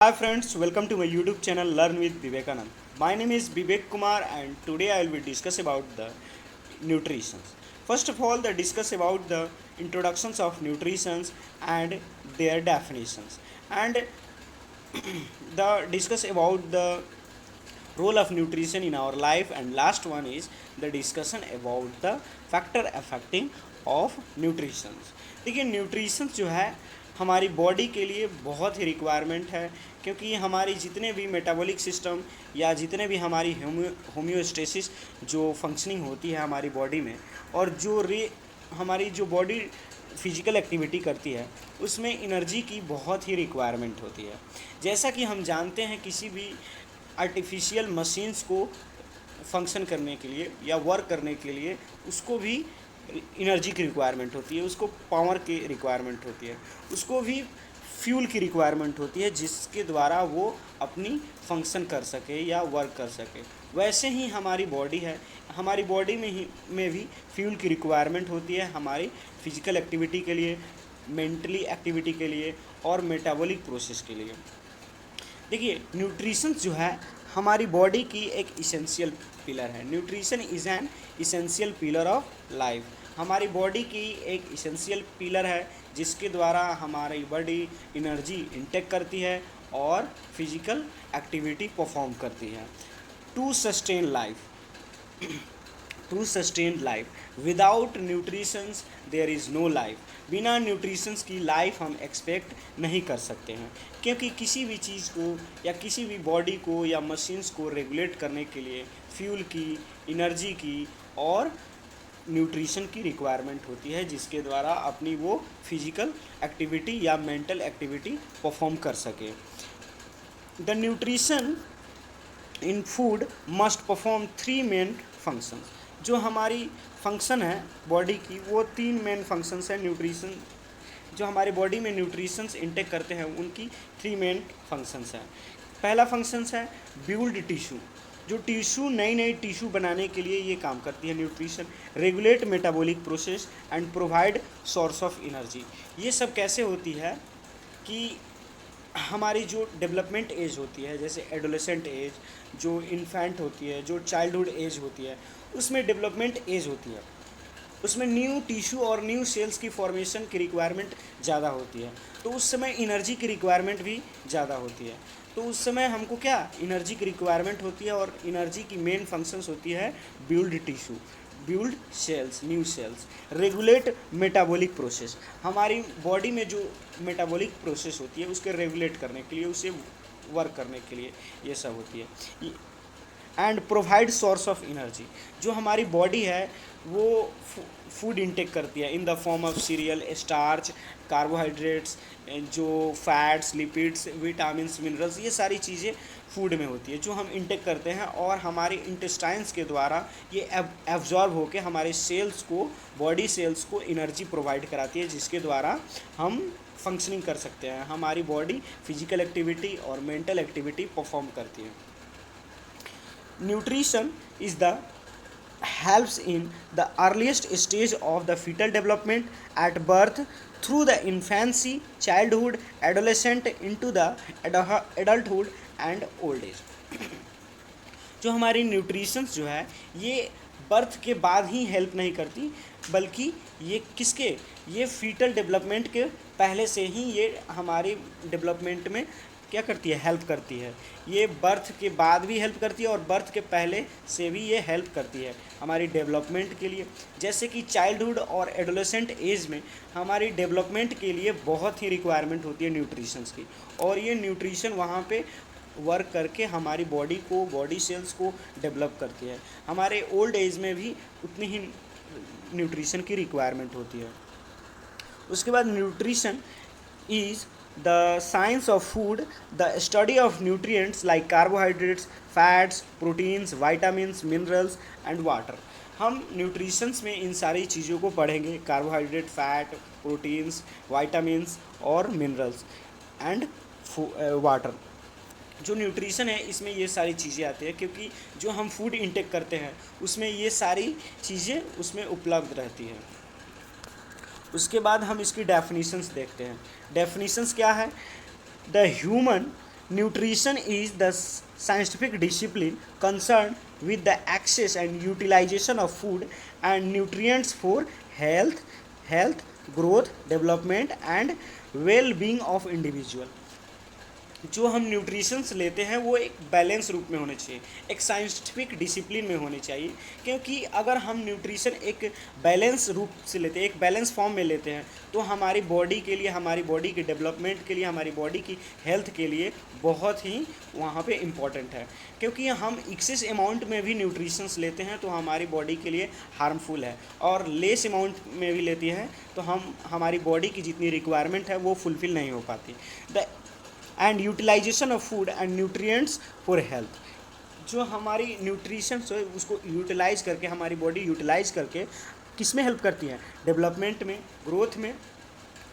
Hi friends, welcome to my YouTube channel Learn with Vivekanand. My name is Vivek Kumar and today I will be discuss about the nutrition. First of all, the discuss about the introductions of nutritions and their definitions, and the discuss about the role of nutrition in our life, and last one is the discussion about the factor affecting of nutriशन. देखिए nutrition जो है हमारी body के लिए बहुत ही requirement है, क्योंकि हमारी जितने भी मेटाबॉलिक सिस्टम या जितने भी हमारी होम्योस्टेसिस जो फंक्शनिंग होती है हमारी बॉडी में, और हमारी जो बॉडी फिजिकल एक्टिविटी करती है उसमें एनर्जी की बहुत ही रिक्वायरमेंट होती है। जैसा कि हम जानते हैं किसी भी आर्टिफिशियल मशीन्स को फंक्शन करने के लिए या वर्क करने के लिए उसको भी एनर्जी की रिक्वायरमेंट होती है, उसको पावर की रिक्वायरमेंट होती है, उसको भी फ्यूल की रिक्वायरमेंट होती है जिसके द्वारा वो अपनी फंक्शन कर सके या वर्क कर सके। वैसे ही हमारी बॉडी है, हमारी बॉडी में भी फ्यूल की रिक्वायरमेंट होती है हमारी फिजिकल एक्टिविटी के लिए, मेंटली एक्टिविटी के लिए और मेटाबॉलिक प्रोसेस के लिए। देखिए न्यूट्रिशन जो है हमारी बॉडी की एक इसेंशियल पिलर है। Nutrition is an essential pillar of life. हमारी बॉडी की एक इसेंशियल पिलर है जिसके द्वारा हमारी बॉडी एनर्जी इंटेक करती है और फिजिकल एक्टिविटी परफॉर्म करती है। To sustain life to sustain life without nutritions there is no life. बिना न्यूट्रिशंस की लाइफ हम एक्सपेक्ट नहीं कर सकते हैं, क्योंकि किसी भी चीज़ को या किसी भी बॉडी को या मशीन्स को रेगुलेट करने के लिए फ्यूल की, एनर्जी की और न्यूट्रिशन की रिक्वायरमेंट होती है, जिसके द्वारा अपनी वो फिजिकल एक्टिविटी या मेंटल एक्टिविटी परफॉर्म कर सके। The nutrition in food must perform three main functions. जो हमारी फंक्शन है बॉडी की वो तीन मेन फंक्शंस है। न्यूट्रिशन जो हमारी बॉडी में न्यूट्रिशंस इंटेक करते हैं उनकी थ्री मेन फंक्शंस हैं। पहला फंक्शंस है बिल्ड टिश्यू। जो टिश्यू नई टिश्यू बनाने के लिए ये काम करती है nutrition. Regulate metabolic process and provide source of energy. ये सब कैसे होती है कि हमारी जो डेवलपमेंट एज होती है, जैसे एडोलेसेंट एज, जो इन्फेंट होती है, जो चाइल्डहुड एज होती है, उसमें डेवलपमेंट एज होती है, उसमें न्यू टिश्यू और न्यू सेल्स की फॉर्मेशन की रिक्वायरमेंट ज़्यादा होती है, तो उस समय एनर्जी की रिक्वायरमेंट भी ज़्यादा होती है। तो उस समय हमको क्या एनर्जी की रिक्वायरमेंट होती है, और एनर्जी की मेन फंक्शंस होती है build tissue, build cells, new cells, regulate metabolic process. हमारी बॉडी में जो मेटाबॉलिक प्रोसेस होती है उसके रेगुलेट करने के लिए, उसे वर्क करने के लिए ये सब होती है। And provide source of energy. जो हमारी बॉडी है वो फूड इंटेक करती है in the form of serial, starch, carbohydrates, जो फैट्स, लिपिड्स, विटामिन्स, मिनरल्स, ये सारी चीज़ें फूड में होती है जो हम इंटेक करते हैं, और हमारे इंटेस्टाइन्स के द्वारा ये एब्जॉर्ब होकर हमारे सेल्स को, बॉडी सेल्स को एनर्जी प्रोवाइड कराती है, जिसके द्वारा हम फंक्शनिंग कर सकते हैं, हमारी बॉडी फिजिकल एक्टिविटी और मेंटल एक्टिविटी परफॉर्म करती है। Nutrition is the helps in the earliest stage of the fetal development at birth through the infancy, childhood, adolescent into the adulthood and old age। जो हमारी nutritions जो है ये birth के बाद ही हेल्प नहीं करती, बल्कि ये फीटल डेवलपमेंट के पहले से ही ये हमारी डेवलपमेंट में क्या करती है, हेल्प करती है। ये बर्थ के बाद भी हेल्प करती है और बर्थ के पहले से भी ये हेल्प करती है हमारी डेवलपमेंट के लिए। जैसे कि चाइल्डहुड और एडोलेसेंट एज में हमारी डेवलपमेंट के लिए बहुत ही रिक्वायरमेंट होती है न्यूट्रिशंस की, और ये न्यूट्रिशन वहाँ पे वर्क करके हमारी बॉडी को, बॉडी सेल्स को डेवलप करती है। हमारे ओल्ड एज में भी उतनी ही न्यूट्रिशन की रिक्वायरमेंट होती है। उसके बाद nutrition is the science of food, the study of nutrients like carbohydrates, fats, proteins, vitamins, minerals and water। हम न्यूट्रिशंस में इन सारी चीज़ों को पढ़ेंगे, कार्बोहाइड्रेट, फैट, प्रोटीन्स, विटामिन्स और मिनरल्स एंड वाटर। जो न्यूट्रिशन है इसमें ये सारी चीज़ें आती है, क्योंकि जो हम फूड इंटेक करते हैं उसमें ये सारी चीज़ें उसमें उपलब्ध रहती हैं। उसके बाद हम इसकी डेफिनीशंस देखते हैं। डेफिनीशंस क्या है? The human Nutrition is the scientific discipline concerned with the access and utilization of food and nutrients for health, growth, development and well-being of individual. जो हम न्यूट्रिशंस लेते हैं वो एक बैलेंस रूप में होने चाहिए, एक साइंटिफिक डिसिप्लिन में होनी चाहिए, क्योंकि अगर हम न्यूट्रिशन एक बैलेंस रूप से लेते हैं, एक बैलेंस फॉर्म में लेते हैं, तो हमारी बॉडी के लिए, हमारी बॉडी के डेवलपमेंट के लिए, हमारी बॉडी की हेल्थ के लिए बहुत ही वहाँ पे इम्पॉर्टेंट है। क्योंकि हम एक्सेस अमाउंट में भी न्यूट्रिशंस लेते हैं तो हमारी बॉडी के लिए हार्मफुल है, और लेस अमाउंट में भी लेती है तो हमारी बॉडी की जितनी रिक्वायरमेंट है वो फुलफ़िल नहीं हो पाती। The end utilisation of food and nutrients for health, जो हमारी न्यूट्रिशन है उसको यूटिलाइज करके, हमारी बॉडी यूटिलाइज करके किस में हेल्प करती है, डेवलपमेंट में, ग्रोथ में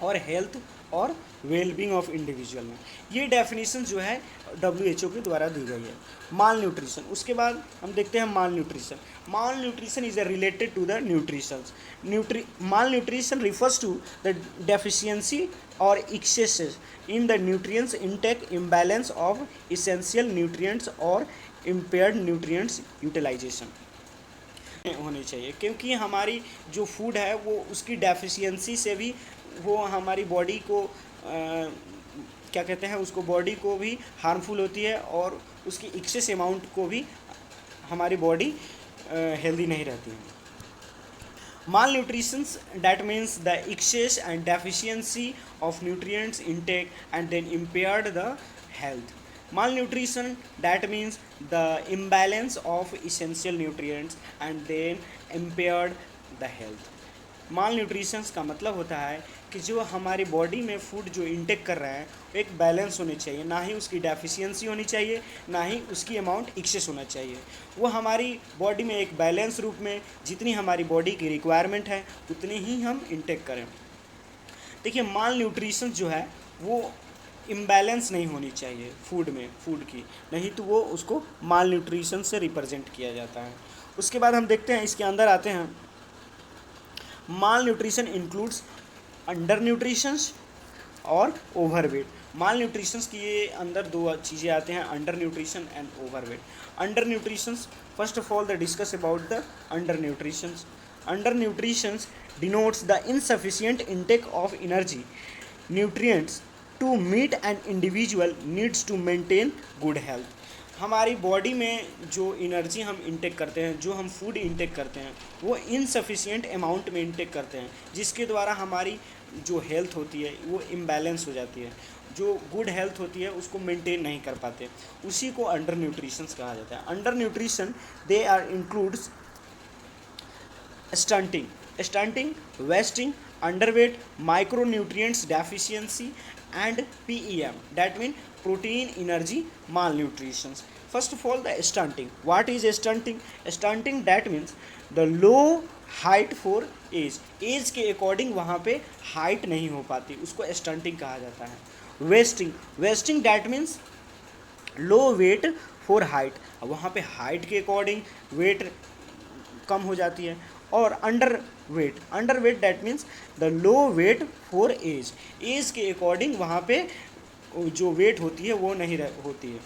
और हेल्थ और वेलबींग ऑफ इंडिविजुअल में। ये डेफिनेशन जो है WHO के द्वारा दी गई है। माल न्यूट्रिशन, उसके बाद हम देखते हैं malnutrition. Malnutrition is related to the nutritions. Malnutrition refers to the deficiency और excess in the nutrients intake, imbalance of essential nutrients और इम्पेयर्ड न्यूट्रिएंट्स यूटिलाइजेशन होनी चाहिए। क्योंकि हमारी जो फूड है वो उसकी डेफिशिएंसी से भी वो हमारी बॉडी को क्या कहते हैं, उसको बॉडी को भी हार्मफुल होती है, और उसकी एक्सेस अमाउंट को भी हमारी बॉडी हेल्दी नहीं रहती है। Malnutritions that means the excess and deficiency of nutrients intake and then impaired the health. Malnutrition that means the imbalance of essential nutrients and then impaired the health. Malnutrition का मतलब होता है कि जो हमारी बॉडी में food जो intake कर रहा है एक बैलेंस होनी चाहिए, ना ही उसकी डेफिशिएंसी होनी चाहिए, ना ही उसकी अमाउंट एक्सेस होना चाहिए। वो हमारी बॉडी में एक बैलेंस रूप में जितनी हमारी बॉडी की रिक्वायरमेंट है उतनी ही हम इंटेक करें। देखिए, माल न्यूट्रिशन जो है वो इम्बैलेंस नहीं होनी चाहिए फूड में, फूड की, नहीं तो वो उसको माल न्यूट्रिशन से रिप्रेजेंट किया जाता है। उसके बाद हम देखते हैं, इसके अंदर आते हैं, malnutrition includes undernutritions और ओवरवेट। माल न्यूट्रिशंस की ये अंदर दो चीज़ें आते हैं, undernutrition and overweight. Undernutritions, first of all the discuss about the undernutritions. Undernutritions denotes the insufficient intake of energy nutrients to meet an individual needs to maintain good health. हमारी body में जो energy हम intake करते हैं, जो हम food intake करते हैं, वो इनसफिशिएंट अमाउंट में इंटेक करते हैं, जिसके द्वारा हमारी जो हेल्थ होती है वो इम्बैलेंस हो जाती है, जो गुड हेल्थ होती है उसको मेंटेन नहीं कर पाते, उसी को अंडर न्यूट्रिशंस कहा जाता है। Undernutrition they are includes stunting, wasting, underweight, micronutrients deficiency and PEM, that mean protein energy malnutrition. First of all, the stunting. What is stunting? Stunting that means the low height for age के according वहाँ पे height नहीं हो पाती, उसको stunting कहा जाता है। Wasting that means low weight for height, वहाँ पे हाइट के अकॉर्डिंग वेट कम हो जाती है। और underweight that means the low weight for age के अकॉर्डिंग वहाँ पे जो वेट होती है वो नहीं होती है।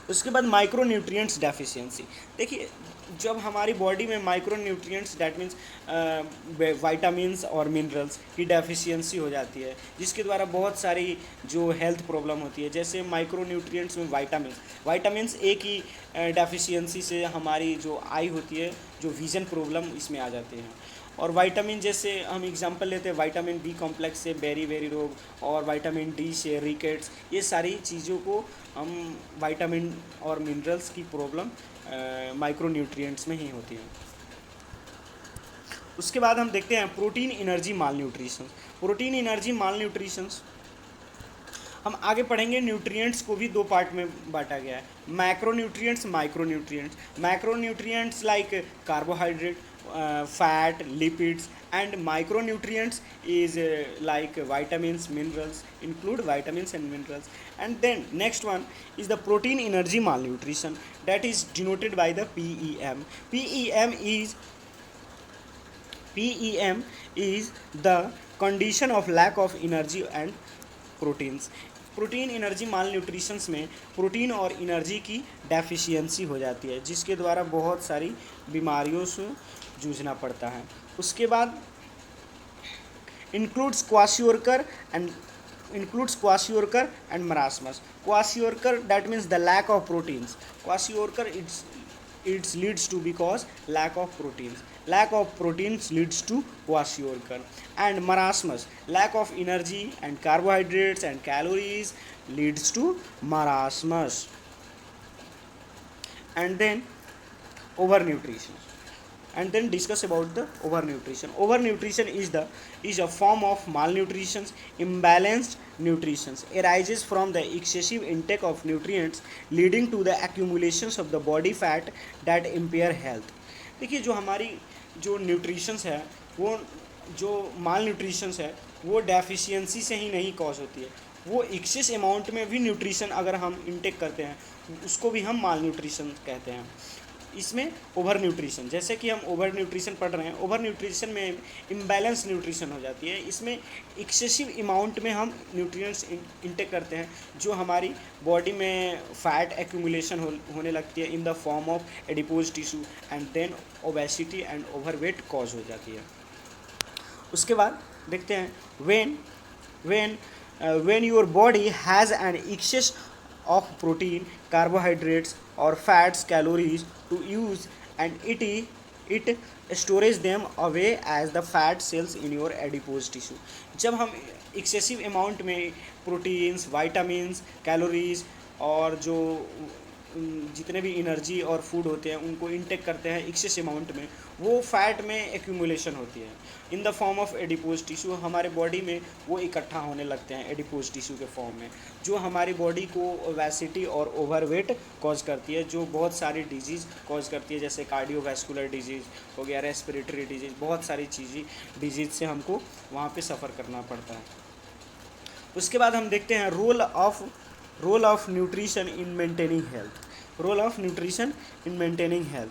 उसके बाद माइक्रो न्यूट्रिएंट्स डेफिशिएंसी। देखिए, जब हमारी बॉडी में micro nutrients that means vitamins और मिनरल्स की डेफिशिएंसी हो जाती है, जिसके द्वारा बहुत सारी जो हेल्थ प्रॉब्लम होती है, जैसे माइक्रो न्यूट्रिएंट्स में वाइटामिन्स ए की डेफिशिएंसी से हमारी जो आई होती है, जो विज़न प्रॉब्लम इसमें आ जाते हैं। और विटामिन, जैसे हम एग्जांपल लेते हैं विटामिन बी कॉम्प्लेक्स से बेरी रोग, और विटामिन डी से रिकेट्स, ये सारी चीज़ों को हम विटामिन और मिनरल्स की प्रॉब्लम माइक्रो न्यूट्रिएंट्स में ही होती है। उसके बाद हम देखते हैं प्रोटीन एनर्जी माल न्यूट्रिशन। हम आगे पढ़ेंगे, न्यूट्रिएंट्स को भी दो पार्ट में बांटा गया है, macro nutrients, micro nutrients like carbohydrate, fat, lipids, and micronutrients is like vitamins, minerals, include vitamins and minerals. And then next one is the protein energy malnutrition, that is denoted by the PEM. PEM is the condition of lack of energy and proteins. Protein energy mall nutritions में protein और energy की deficiency हो जाती है, जिसके द्वारा बहुत सारी बीमारियों से जूझना पड़ता है। उसके बाद includes kwashiorkor and marasmus. Kwashiorkor, that means the lack of proteins. Kwashiorkor, it leads to because lack of proteins. Lack of proteins leads to kwashiorkor. And marasmus, lack of energy and carbohydrates and calories leads to marasmus. And then overnutrition. And then discuss about the overnutrition. Overnutrition is a form of malnutrition. Imbalanced nutrition arises from the excessive intake of nutrients, leading to the accumulations of the body fat that impair health. देखिए, जो हमारी जो nutritions है, वो जो माल nutritions है, वो deficiency से ही नहीं कॉज होती है। वो एक्सेस अमाउंट में भी न्यूट्रिशन अगर हम इंटेक करते हैं, उसको भी हम माल न्यूट्रिशन कहते हैं। इसमें ओवर न्यूट्रिशन, जैसे कि हम ओवर न्यूट्रिशन पढ़ रहे हैं, ओवर न्यूट्रिशन में इम्बैलेंस न्यूट्रिशन हो जाती है। इसमें एक्सेसिव अमाउंट में हम न्यूट्रिएंट्स इंटेक करते हैं, जो हमारी बॉडी में फैट एक्यूमुलेशन होने लगती है in the form of adipose tissue, and then obesity and overweight cause हो जाती है। उसके बाद देखते हैं when your body has an excess of protein, carbohydrates or fats, calories to use, and it stores them away as the fat cells in your adipose tissue. जब हम excessive amount में प्रोटीन्स, वाइटामिन्स, कैलोरीज और जो जितने भी energy और food होते हैं उनको इंटेक करते हैं एक्सेस अमाउंट में, वो फैट में एक्यूमुलेशन होती है in the form of adipose tissue. हमारे बॉडी में वो इकट्ठा होने लगते हैं एडिपोज टिश्यू के फॉर्म में, जो हमारी बॉडी को ओबेसिटी और ओवरवेट कॉज करती है, जो बहुत सारी डिजीज़ कॉज करती है, जैसे कार्डियोवैस्कुलर डिजीज़ हो गया, रेस्पिरेटरी डिजीज़, बहुत सारी डिजीज़ से हमको वहाँ पे सफ़र करना पड़ता है। उसके बाद हम देखते हैं role of nutrition in maintaining health. Role of nutrition in maintaining health.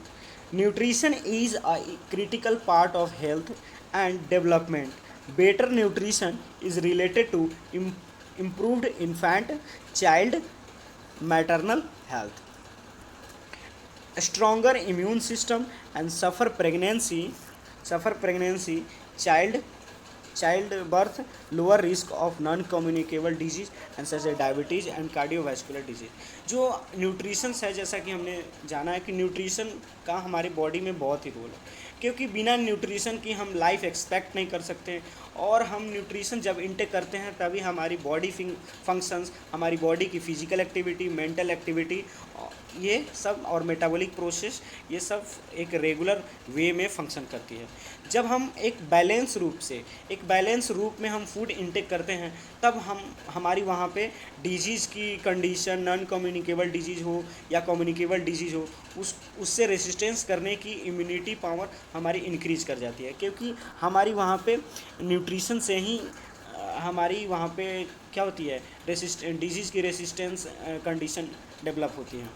Nutrition is a critical part of health and development. Better nutrition is related to improved infant child maternal health, a stronger immune system, and suffer pregnancy, childbirth, lower risk of non-communicable disease and such as diabetes and cardiovascular disease. जो nutritions है, जैसा कि हमने जाना है कि nutrition का हमारी बॉडी में बहुत ही रोल है, क्योंकि बिना न्यूट्रिशन की हम लाइफ एक्सपेक्ट नहीं कर सकते, और हम न्यूट्रिशन जब इंटेक करते हैं तभी हमारी बॉडी फंक्शंस, हमारी बॉडी की फिजिकल एक्टिविटी, मेंटल एक्टिविटी, ये सब और मेटाबॉलिक प्रोसेस, ये सब एक रेगुलर वे में फंक्शन करती है। जब हम एक बैलेंस रूप में हम फूड इंटेक करते हैं, तब हमारी वहाँ पे डिजीज़ की कंडीशन, नॉन कम्युनिकेबल डिजीज़ हो या कम्युनिकेबल डिजीज़ हो, उससे रेसिस्टेंस करने की इम्यूनिटी पावर हमारी इंक्रीज़ कर जाती है, क्योंकि हमारी वहाँ पे न्यूट्रिशन से ही हमारी वहाँ पे क्या होती है, डिजीज़ की रेसिस्टेंस कंडीशन डेवलप होती है।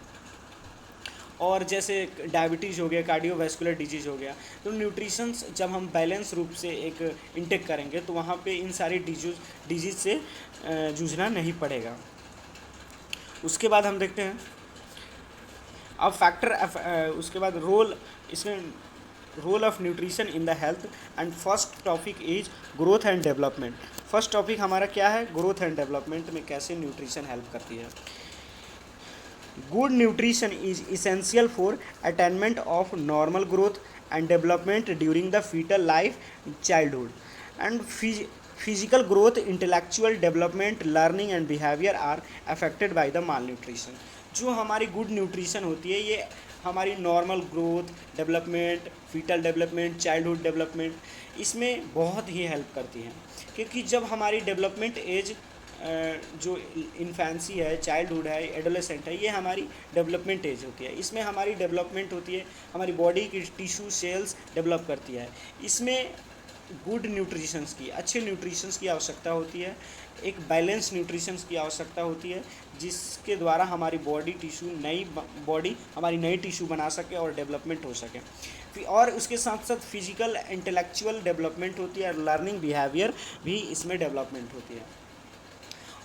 और जैसे डायबिटीज़ हो गया, कार्डियोवैस्कुलर डिजीज़ हो गया, तो न्यूट्रिशंस जब हम बैलेंस रूप से एक इंटेक करेंगे तो वहाँ पे इन सारी डिजीज़ से जूझना नहीं पड़ेगा। उसके बाद हम देखते हैं अब उसके बाद role of nutrition in the health, and first topic is growth and development. First topic हमारा क्या है, ग्रोथ एंड डेवलपमेंट में कैसे न्यूट्रिशन हेल्प करती है। Good nutrition is essential for attainment of normal growth and development during the fetal life, childhood, and physical growth, intellectual development, learning and behavior are affected by the malnutrition. जो हमारी good nutrition होती है, ये हमारी normal growth, development, fetal development, childhood development, इसमें बहुत ही help करती है, क्योंकि जब हमारी डेवलपमेंट एज जो इन्फेंसी है, चाइल्डहुड है, एडोलेसेंट है, ये हमारी डेवलपमेंट एज होती है। इसमें हमारी डेवलपमेंट होती है, हमारी बॉडी की टिश्यू सेल्स डेवलप करती है। इसमें गुड न्यूट्रिशंस की, अच्छे न्यूट्रिशंस की आवश्यकता होती है, एक बैलेंस न्यूट्रिशंस की आवश्यकता होती है, जिसके द्वारा हमारी बॉडी हमारी नई टिश्यू बना सके और डेवलपमेंट हो सके। और उसके साथ साथ फिजिकल इंटेलेक्चुअल डेवलपमेंट होती है, और लर्निंग बिहेवियर भी इसमें डेवलपमेंट होती है।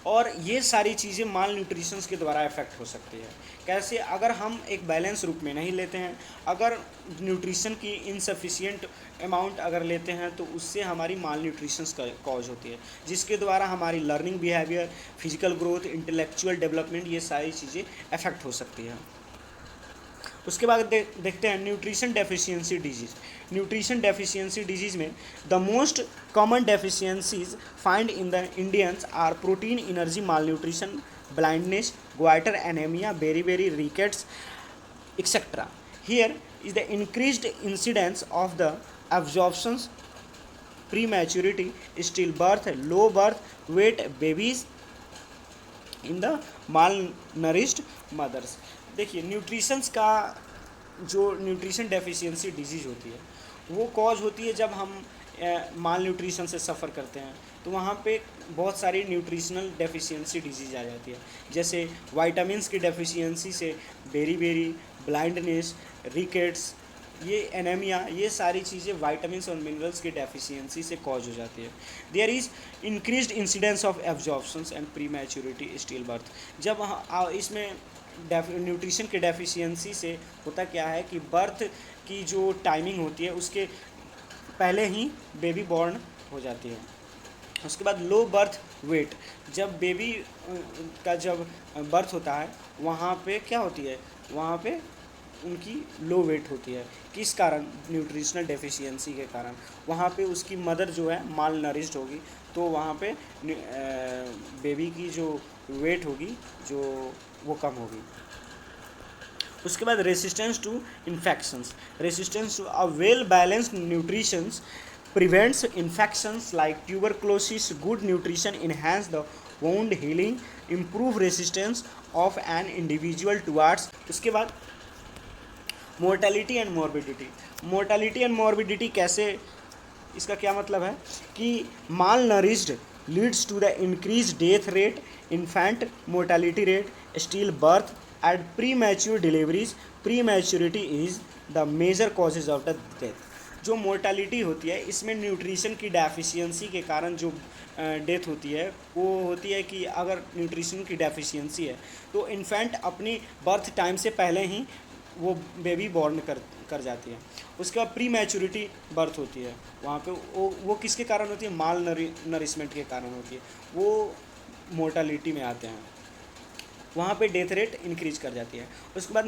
और ये सारी चीज़ें माल न्यूट्रिशंस के द्वारा इफेक्ट हो सकती है। कैसे? अगर हम एक बैलेंस रूप में नहीं लेते हैं, अगर न्यूट्रिशन की इनसफिशिएंट अमाउंट अगर लेते हैं तो उससे हमारी माल न्यूट्रिशंस का कॉज होती है, जिसके द्वारा हमारी learning behaviour, physical growth, intellectual development, ये सारी चीज़ें अफेक्ट हो सकती है। उसके बाद देखते हैं nutrition deficiency disease. Nutrition deficiency disease में the most common deficiencies find in the Indians are protein, energy, malnutrition, blindness, goiter, anemia, beriberi, rickets, etc. Here is the increased incidence of the absorptions, prematurity, stillbirth, low birth weight babies in the malnourished mothers. देखिए, nutritions का जो nutrition deficiency disease होती है वो cause होती है जब हम माल न्यूट्रिशन से सफ़र करते हैं, तो वहाँ पे बहुत सारी न्यूट्रिशनल डेफिशिएंसी डिजीज़ आ जाती है, जैसे वाइटामिन्स की डेफिशिएंसी से बेरी, ब्लाइंडनेस, रिकेट्स, ये एनीमिया, ये सारी चीज़ें वाइटामिन्स और मिनरल्स की डेफिशिएंसी से कॉज हो जाती है। There is increased incidence of absorptions and prematurity still birth. जब इसमें न्यूट्रिशन की डेफिशिएंसी से होता क्या है कि बर्थ की जो टाइमिंग होती है उसके पहले ही बेबी बॉर्न हो जाती है। उसके बाद लो बर्थ वेट, जब बेबी का जब बर्थ होता है वहाँ पे क्या होती है, वहाँ पे उनकी लो वेट होती है। किस कारण? न्यूट्रिशनल डेफिशिएंसी के कारण। वहाँ पे उसकी मदर जो है माल नरिश्ड होगी, तो वहाँ पे बेबी की जो वेट होगी जो वो कम होगी। उसके बाद resistance to infections. Resistance to a well balanced nutritions prevents infections like tuberculosis. Good nutrition enhance the wound healing, improve resistance of an individual towards। उसके बाद mortality and morbidity. Mortality and morbidity कैसे, इसका क्या मतलब है कि malnourished leads to the increase death rate, infant mortality rate, still birth at premature deliveries. Prematurity is the major causes of the death. जो mortality होती है इसमें न्यूट्रिशन की डेफिशिएंसी के कारण जो डेथ होती है वो होती है कि अगर न्यूट्रिशन की डेफिशिएंसी है तो इन्फेंट अपनी बर्थ टाइम से पहले ही वो बेबी बॉर्न कर जाती है। उसके बाद प्री मैच्योरिटी बर्थ होती है, वहाँ पे वो किसके कारण होती है? माल नरिशमेंट के कारण होती है, वो मोर्टेलिटी में आते हैं, वहाँ पे डेथ रेट इंक्रीज कर जाती है। उसके बाद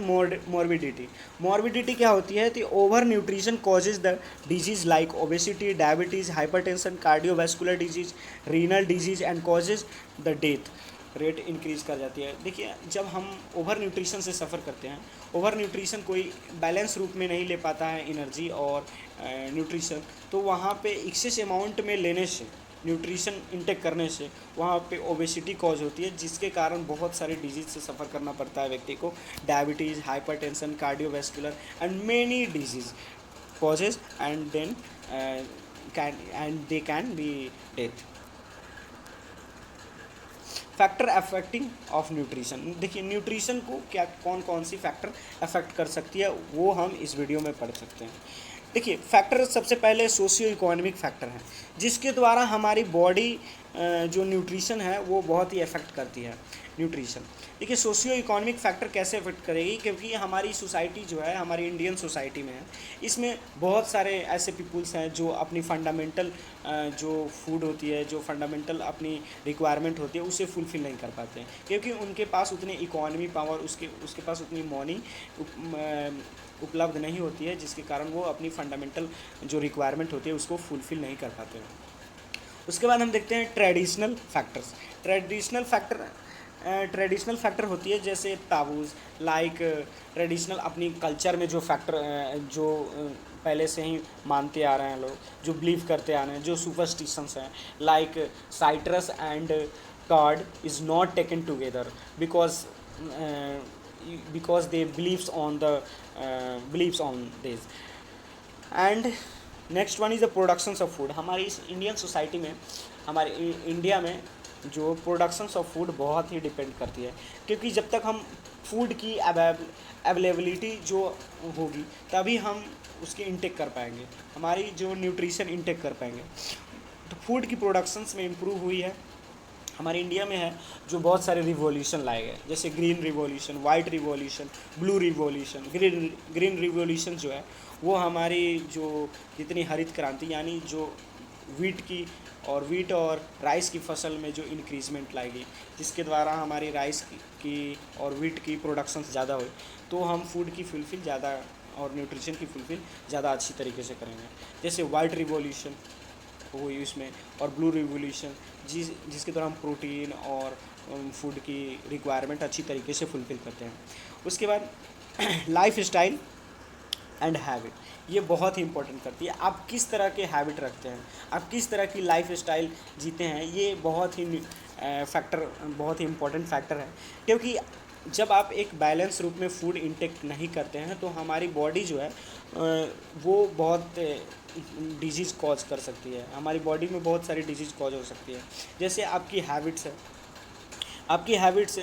मॉर्बिडिटी। मॉर्बिडिटी क्या होती है? तो over nutrition causes the disease like obesity, diabetes, hypertension, cardiovascular disease, renal disease and causes the death rate increase कर जाती है। देखिए, जब हम ओवर न्यूट्रिशन से सफ़र करते हैं, ओवर न्यूट्रिशन कोई बैलेंस रूप में नहीं ले पाता है एनर्जी और न्यूट्रिशन, तो वहाँ पे एक्सेस अमाउंट में लेने से, न्यूट्रिशन इंटेक करने से वहाँ पे ओबेसिटी कॉज होती है, जिसके कारण बहुत सारे डिजीज़ से सफ़र करना पड़ता है व्यक्ति को। Diabetes, hypertension, cardiovascular and many diseases causes and then they can be death. Factor affecting of nutrition. देखिए, न्यूट्रिशन को क्या कौन कौन सी फैक्टर अफेक्ट कर सकती है वो हम इस वीडियो में पढ़ सकते हैं। देखिए, फैक्टर सबसे पहले सोशियो इकोनॉमिक फैक्टर हैं, जिसके द्वारा हमारी बॉडी जो न्यूट्रिशन है वो बहुत ही अफेक्ट करती है न्यूट्रिशन। देखिए, सोशियो इकोनॉमिक फैक्टर कैसे अफेक्ट करेगी, क्योंकि हमारी सोसाइटी जो है, हमारी इंडियन सोसाइटी में है, इसमें बहुत सारे ऐसे पीपुल्स हैं जो अपनी फंडामेंटल जो फूड होती है, जो फंडामेंटल अपनी रिक्वायरमेंट होती है उसे फुलफ़िल नहीं कर पाते हैं, क्योंकि उनके पास उतनी इकोनॉमी पावर, उसके पास उतनी मनी उपलब्ध नहीं होती है, जिसके कारण वो अपनी फंडामेंटल जो रिक्वायरमेंट होती है उसको फुलफ़िल नहीं कर पाते हैं। उसके बाद हम देखते हैं ट्रेडिशनल फैक्टर्स। ट्रेडिशनल फैक्टर होती है जैसे ताबूज़, लाइक ट्रेडिशनल अपनी कल्चर में जो फैक्टर जो पहले से ही मानते आ रहे हैं लोग, जो बिलीव करते आ रहे हैं, जो सुपरस्टिशंस हैं, like citrus and card is not taken together because they believes on this। and next one is the productions of food. हमारी इस इंडियन सोसाइटी में, हमारे इंडिया में जो प्रोडक्शंस ऑफ फूड बहुत ही डिपेंड करती है, क्योंकि जब तक हम फूड की अवेलेबिलिटी जो होगी तभी हम उसकी इंटेक कर पाएंगे, हमारी जो न्यूट्रिशन इंटेक कर पाएंगे। तो फूड की प्रोडक्शंस में इम्प्रूव हुई है, हमारे इंडिया में है जो बहुत सारे रिवॉल्यूशन लाए गए, जैसे green revolution, white revolution, blue revolution. Green revolution जो है वो हमारी जो जितनी हरित क्रांति यानी जो वीट और राइस की फसल में जो इंक्रीजमेंट लाई गई, जिसके द्वारा हमारी राइस की और वीट की प्रोडक्शन ज़्यादा हुई, तो हम फूड की फुलफिल ज़्यादा और न्यूट्रिशन की फुलफिल ज़्यादा अच्छी तरीके से करेंगे। जैसे वाइट रिवॉल्यूशन हुई उसमें, और ब्लू रिवोल्यूशन जिसके द्वारा हम प्रोटीन और फूड की रिक्वायरमेंट अच्छी तरीके से फुलफ़िल करते हैं। उसके बाद लाइफ स्टाइल एंड हैबिट, ये बहुत ही इंपॉर्टेंट करती है। आप किस तरह के हैबिट रखते हैं, आप किस तरह की लाइफ स्टाइल जीते हैं, ये बहुत ही बहुत ही इम्पोर्टेंट फैक्टर है। क्योंकि जब आप एक बैलेंस रूप में फूड इंटेक नहीं करते हैं तो हमारी बॉडी जो है वो बहुत डिजीज़ कॉज कर सकती है, हमारी बॉडी में बहुत सारी डिजीज़ कॉज हो सकती है। जैसे आपकी हैबिट्स है, आपकी हैबिट्स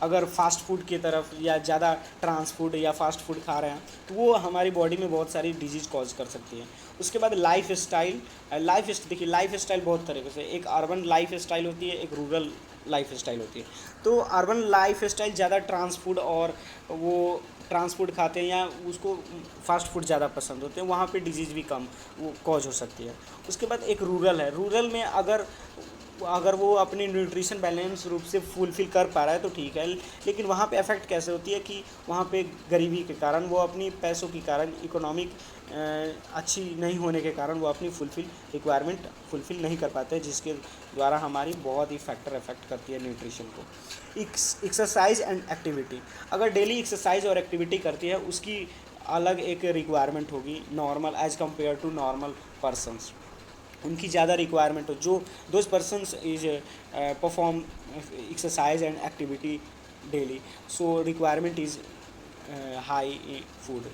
अगर फास्ट फूड की तरफ या ज़्यादा ट्रांस फूड या फास्ट फूड खा रहे हैं तो वो हमारी बॉडी में बहुत सारी डिजीज़ कॉज कर सकती है। उसके बाद लाइफ स्टाइल, देखिए लाइफ स्टाइल बहुत तरीके से, एक अर्बन लाइफ स्टाइल होती है, एक रूरल लाइफ स्टाइल होती है। तो अर्बन लाइफ स्टाइल ज़्यादा ट्रांस फूड और वो ट्रांस फूड खाते हैं या उसको फास्ट फूड ज़्यादा पसंद होते हैं, वहाँ पे डिजीज़ भी कम वो कॉज हो सकती है। उसके बाद एक रूरल है, रूरल में अगर वो अपनी न्यूट्रिशन बैलेंस रूप से फुलफ़िल कर पा रहा है तो ठीक है, लेकिन वहाँ पे अफेक्ट कैसे होती है कि वहाँ पे गरीबी के कारण वो अपनी पैसों के कारण इकोनॉमिक अच्छी नहीं होने के कारण वो अपनी रिक्वायरमेंट फुलफ़िल नहीं कर पाते हैं, जिसके द्वारा हमारी बहुत ही फैक्टर अफेक्ट करती है न्यूट्रिशन को। एक्सरसाइज एंड एक्टिविटी, अगर डेली एक्सरसाइज और एक्टिविटी करती है उसकी अलग एक रिक्वायरमेंट होगी normal as compare to normal persons, उनकी ज़्यादा रिक्वायरमेंट हो। जो those persons is perform exercise and activity daily, so requirement is high food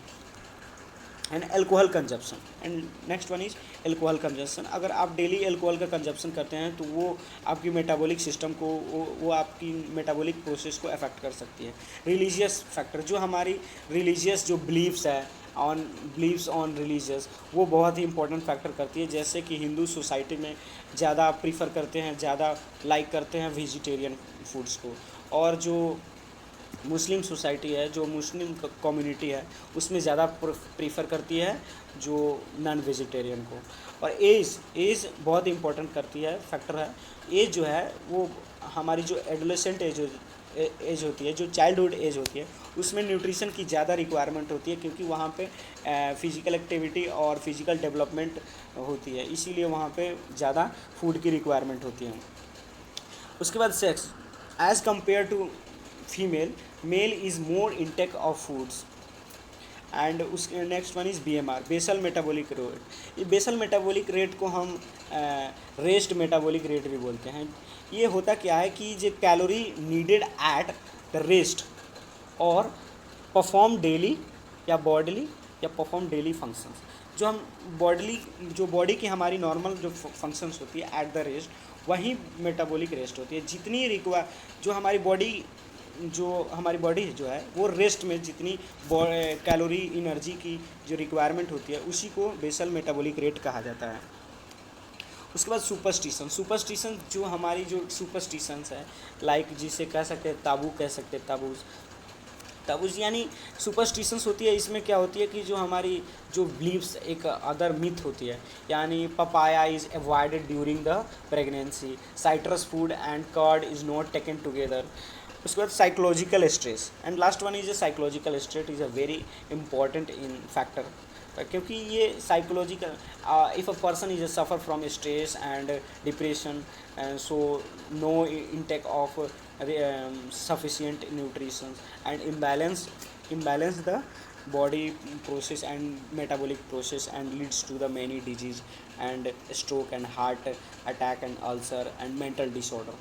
and alcohol consumption. And next one is alcohol consumption. अगर आप डेली एल्कोहल का consumption करते हैं तो वो आपकी मेटाबॉलिक सिस्टम को वो आपकी मेटाबॉलिक प्रोसेस को अफेक्ट कर सकती है। रिलीजियस फैक्टर, जो हमारी रिलीजियस जो बिलीव्स है बिलीव्स ऑन रिलीजियस, वो बहुत ही इंपॉर्टेंट फैक्टर करती है। जैसे कि हिंदू सोसाइटी में ज़्यादा प्रीफर करते हैं, ज़्यादा लाइक करते हैं वेजिटेरियन फूड्स को, और जो मुस्लिम सोसाइटी है, जो मुस्लिम कम्युनिटी है, उसमें ज़्यादा प्रीफर करती है जो नॉन वेजिटेरियन को। और एज बहुत इंपॉर्टेंट करती है, फैक्टर है। एज जो है वो हमारी जो एडोलेसेंट एज होती है, जो चाइल्डहुड एज होती है, उसमें न्यूट्रिशन की ज़्यादा रिक्वायरमेंट होती है, क्योंकि वहाँ पे फिज़िकल एक्टिविटी और फिज़िकल डेवलपमेंट होती है, इसीलिए वहाँ पे ज़्यादा फूड की रिक्वायरमेंट होती है। उसके बाद sex, as compare to female, male is more intake of foods. And उसके next one is BMR, basal metabolic rate. ये बेसल मेटाबॉलिक रेट को हम रेस्ट मेटाबॉलिक रेट भी बोलते हैं। ये होता क्या है कि जो calorie needed at the rest और परफॉर्म डेली या परफॉर्म डेली फंक्शंस, जो हम बॉडी की हमारी नॉर्मल जो फंक्शंस होती है एट द रेस्ट, वही मेटाबॉलिक रेस्ट होती है। जितनी जो हमारी बॉडी जो है वो रेस्ट में जितनी कैलोरी एनर्जी की जो रिक्वायरमेंट होती है उसी को बेसल मेटाबॉलिक रेट कहा जाता है। उसके बाद सुपरस्टिशन जो हमारी जो सुपरस्टिशंस है, लाइक जिसे कह सकते हैं ताबू, कह सकते हैं ताबूज यानी सुपरस्टिशंस होती है। इसमें क्या होती है कि जो हमारी जो बिलीव्स, एक अदर मिथ होती है, यानी papaya is avoided during the pregnancy, citrus food and curd is not taken together. उसके बाद psychological stress, and last one is psychological stress is a very important in factor, क्योंकि ये psychological, if a person is suffer from stress and depression, so no intake of sufficient nutrition and imbalance the body process and metabolic process and leads to the many disease and stroke and heart attack and ulcer and mental disorder.